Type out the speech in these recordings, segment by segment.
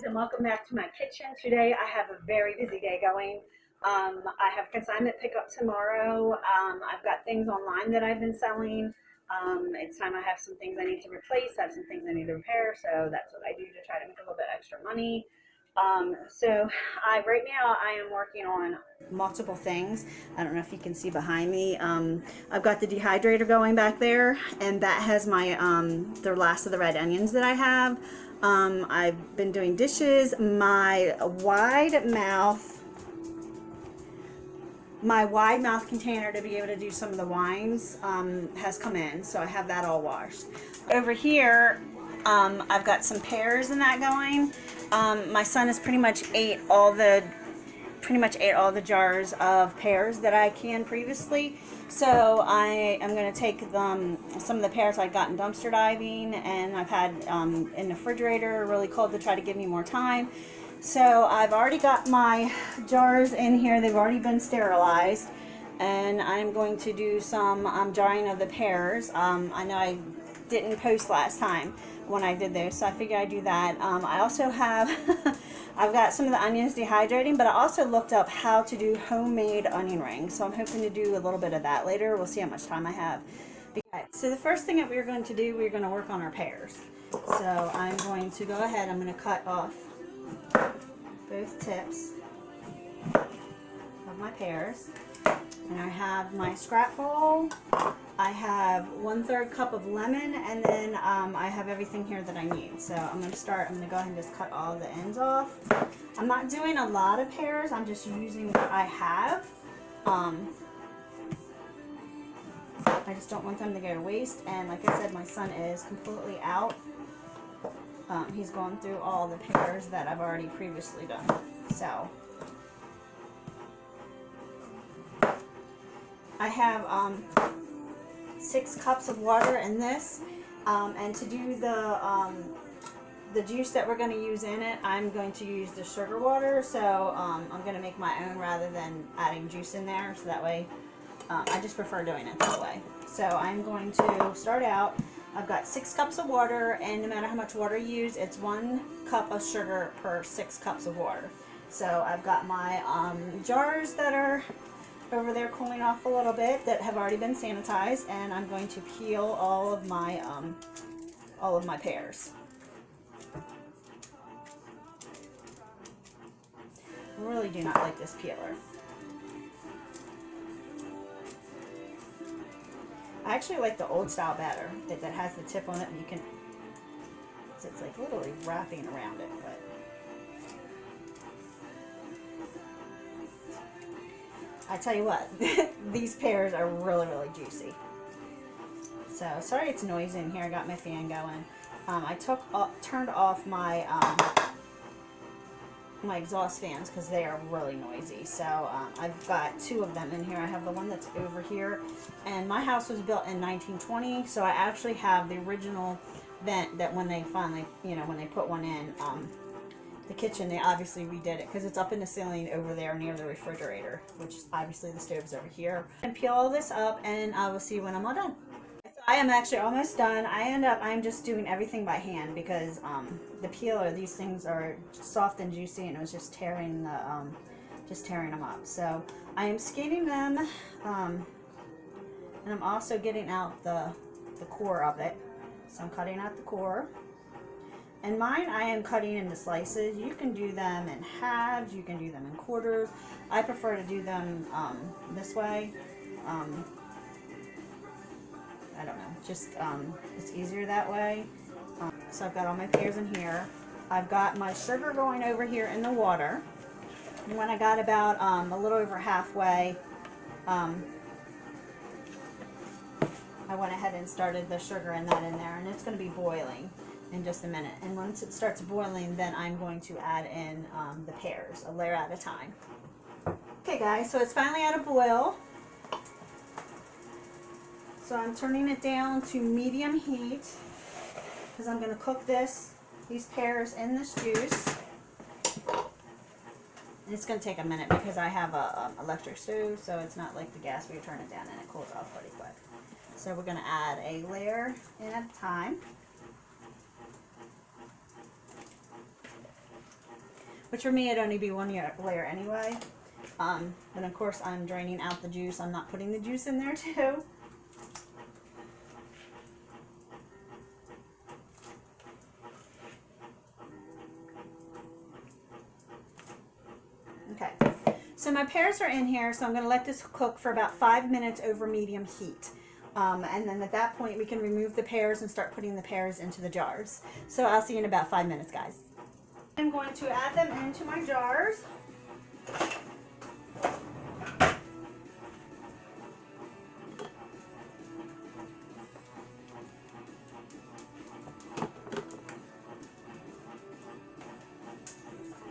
and welcome back to my kitchen. Today I have a very busy day going. I have consignment pickup tomorrow. I've got things online that I've been selling. It's time I have some things I need to replace, I have some things I need to repair, so that's what I do to try to make a little bit extra money. Right now I am working on multiple things. I don't know if you can see behind me. I've got the dehydrator going back there, and that has my the last of the red onions that I have. I've been doing dishes. My wide mouth container to be able to do some of the wines has come in, so I have that all washed. Over here, I've got some pears and that going. My son has pretty much ate all the jars of pears that I canned previously. So I am going to take some of the pears I've gotten dumpster diving, and I've had in the refrigerator, really cold, to try to give me more time. So I've already got my jars in here. They've already been sterilized, and I'm going to do some jarring of the pears. I know I didn't post last time when I did those, so I figured I'd do that. I also have I've got some of the onions dehydrating, but I also looked up how to do homemade onion rings, so I'm hoping to do a little bit of that later. We'll see how much time I have. Okay, so the first thing that we're going to do, we're going to work on our pears. So I'm going to go ahead, I'm going to cut off both tips of my pears. And I have my scrap bowl. I have 1/3 cup of lemon, and then I have everything here that I need. So I'm going to go ahead and just cut all the ends off. I'm not doing a lot of pears, I'm just using what I have. I just don't want them to go to waste, and like I said, my son is completely out. He's going through all the pears that I've already previously done. So I have 6 cups of water in this, and to do the juice that we're going to use in it, I'm going to use the sugar water. So I'm going to make my own rather than adding juice in there, so that way I just prefer doing it that way. So I'm going to start out. I've got 6 cups of water, and no matter how much water you use, it's 1 cup of sugar per 6 cups of water. So I've got my jars that are over there cooling off a little bit that have already been sanitized, and I'm going to peel all of my pears. I really do not like this peeler. I actually like the old style better, that has the tip on it, and you can, it's like literally wrapping around it, but I tell you what, these pears are really, really juicy. So, sorry it's noisy in here. I got my fan going. I turned off my my exhaust fans because they are really noisy. So I've got 2 of them in here. I have the one that's over here, and my house was built in 1920, so I actually have the original vent that when they finally, when they put one in the kitchen, they obviously redid it because it's up in the ceiling over there near the refrigerator, which obviously the stove's over here. And peel all this up, and I will see you when I'm all done. So I am actually almost done. I'm just doing everything by hand because the peeler, these things are soft and juicy, and it was just tearing them up. So I am skinning them, and I'm also getting out the core of it. So I'm cutting out the core. And mine, I am cutting into slices. You can do them in halves, you can do them in quarters. I prefer to do them this way. I don't know, just it's easier that way. So I've got all my pears in here. I've got my sugar going over here in the water. And when I got about a little over halfway, I went ahead and started the sugar and that in there, and it's going to be boiling in just a minute. And once it starts boiling, then I'm going to add in the pears, a layer at a time. Okay guys, so it's finally at a boil. So I'm turning it down to medium heat because I'm going to cook these pears in this juice. And it's going to take a minute because I have a electric stove, so it's not like the gas where you turn it down and it cools off pretty quick. So we're going to add a layer in at a time. which for me it'd only be one layer anyway. Then of course I'm draining out the juice. I'm not putting the juice in there too. Okay, so my pears are in here, so I'm going to let this cook for about 5 minutes over medium heat. And then at that point we can remove the pears and start putting the pears into the jars. So I'll see you in about 5 minutes, guys. I'm going to add them into my jars.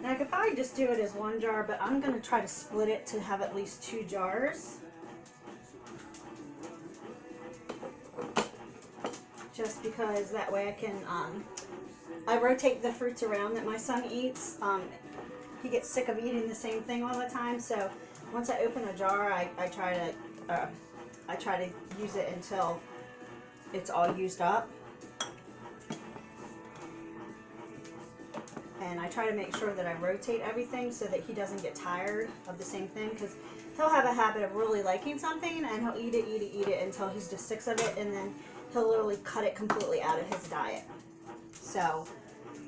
Now I could probably just do it as one jar, but I'm going to try to split it to have at least 2 jars. Just because that way I can, I rotate the fruits around that my son eats. He gets sick of eating the same thing all the time, so once I open a jar, I try to use it until it's all used up. And I try to make sure that I rotate everything so that he doesn't get tired of the same thing, because he'll have a habit of really liking something and he'll eat it until he's just sick of it, and then he'll literally cut it completely out of his diet. So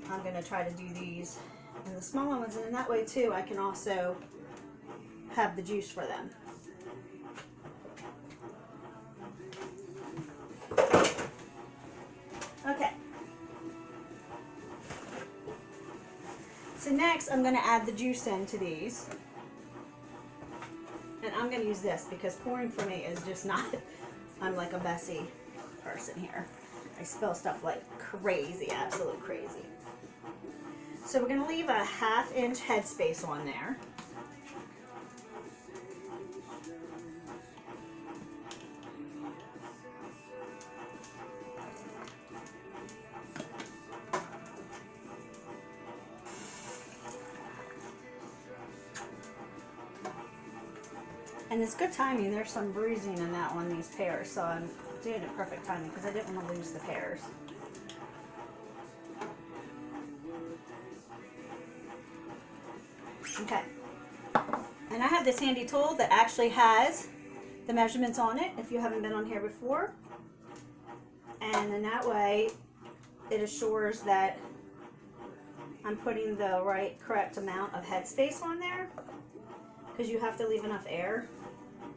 I'm going to try to do these in the smaller ones, and in that way too I can also have the juice for them. Okay. So next I'm going to add the juice into these. And I'm going to use this because pouring for me is just not, I'm like a messy person here. I spill stuff like crazy, absolute crazy. So we're going to leave a 1/2 inch headspace on there. And it's good timing. There's some bruising in that one, these pears, so I'm doing it perfect timing because I didn't want to lose the pears. Okay. And I have this handy tool that actually has the measurements on it if you haven't been on here before. And then that way it assures that I'm putting the correct amount of headspace on there, because you have to leave enough air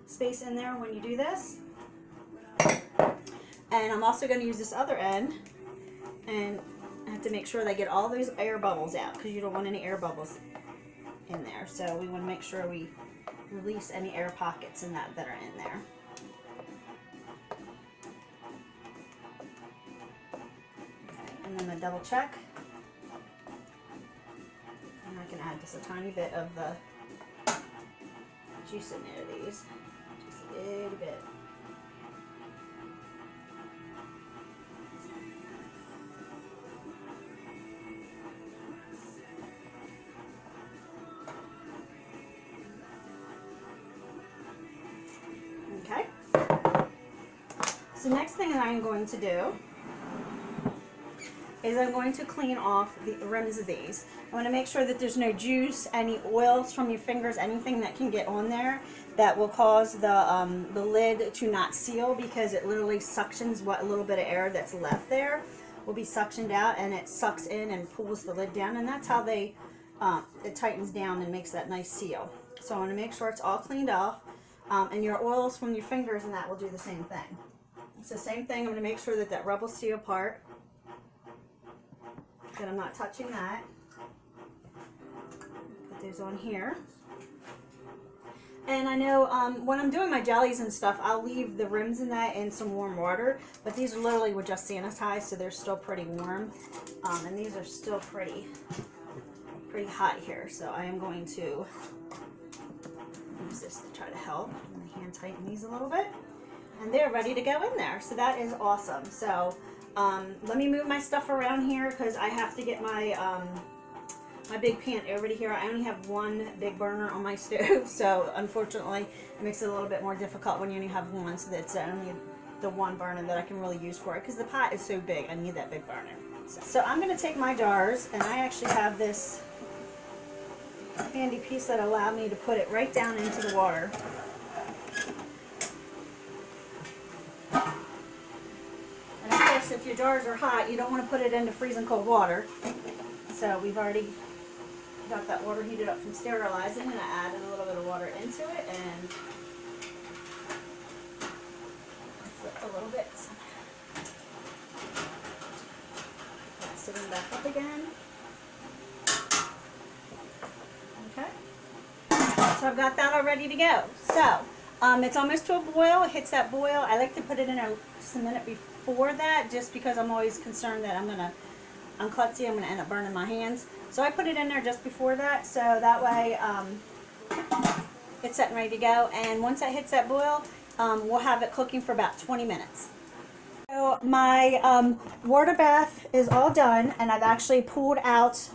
space in there when you do this. And I'm also going to use this other end, and I have to make sure that I get all those air bubbles out, because you don't want any air bubbles in there. So we want to make sure we release any air pockets in that are in there. Okay, and then I double check, and I can add just a tiny bit of the juice in there of these, just a little bit. Okay. So next thing that I'm going to do is I'm going to clean off the rims of these. I want to make sure that there's no juice, any oils from your fingers, anything that can get on there that will cause the lid to not seal, because it literally suctions what little bit of air that's left there will be suctioned out, and it sucks in and pulls the lid down, and that's how it tightens down and makes that nice seal. So I want to make sure it's all cleaned off, and your oils from your fingers and that will do the same thing. It's the same thing. I'm going to make sure that that rubble seal part, that I'm not touching that. Put those on here. And I know when I'm doing my jellies and stuff, I'll leave the rims in that in some warm water, but these are literally were just sanitized, so they're still pretty warm. And these are still pretty hot here, so I am going to use this to try to help. I'm going to hand tighten these a little bit, and they're ready to go in there. So that is awesome. So let me move my stuff around here, because I have to get my my big pan over to here. I only have one big burner on my stove, so unfortunately it makes it a little bit more difficult when you only have one. So that's only the one burner that I can really use for it, because the pot is so big. I need that big burner. So I'm going to take my jars, and I actually have this handy piece that allowed me to put it right down into the water. And of course, if your jars are hot, you don't want to put it into freezing cold water. So we've already got that water heated up from sterilizing, and I added a little bit of water into it and flip a little bit. That's sitting back up again. Okay. So I've got that all ready to go. So it's almost to a boil. It hits that boil. I like to put it in just a minute before that, just because I'm always concerned that I'm klutzy, I'm going to end up burning my hands. So I put it in there just before that, so that way it's set and ready to go. And once it hits that boil, we'll have it cooking for about 20 minutes. So my water bath is all done, and I've actually pulled out,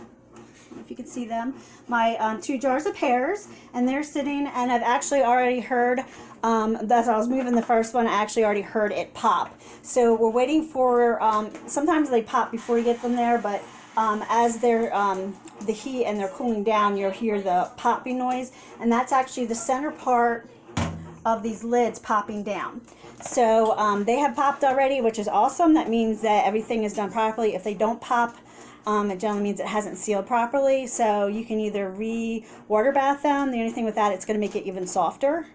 if you can see them, my 2 jars of pears, and they're sitting, and I've actually already heard, as I was moving the first one, I actually already heard it pop. So we're waiting for, sometimes they pop before you get them there, but as they're the heat and they're cooling down, you'll hear the popping noise, and that's actually the center part of these lids popping down. So they have popped already, which is awesome. That means that everything is done properly. If they don't pop, it generally means it hasn't sealed properly. So you can either re-water bath them. The only thing with that, it's going to make it even softer.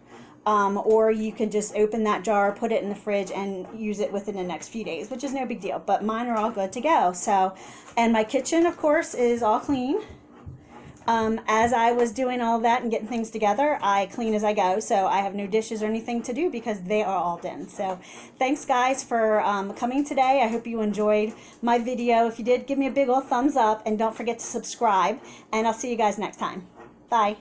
Or you can just open that jar, put it in the fridge, and use it within the next few days, which is no big deal. But mine are all good to go. So, and my kitchen, of course, is all clean. As I was doing all that and getting things together, I clean as I go, so I have no dishes or anything to do because they are all done. So thanks guys for coming today. I hope you enjoyed my video. If you did, give me a big old thumbs up, and don't forget to subscribe, and I'll see you guys next time. Bye.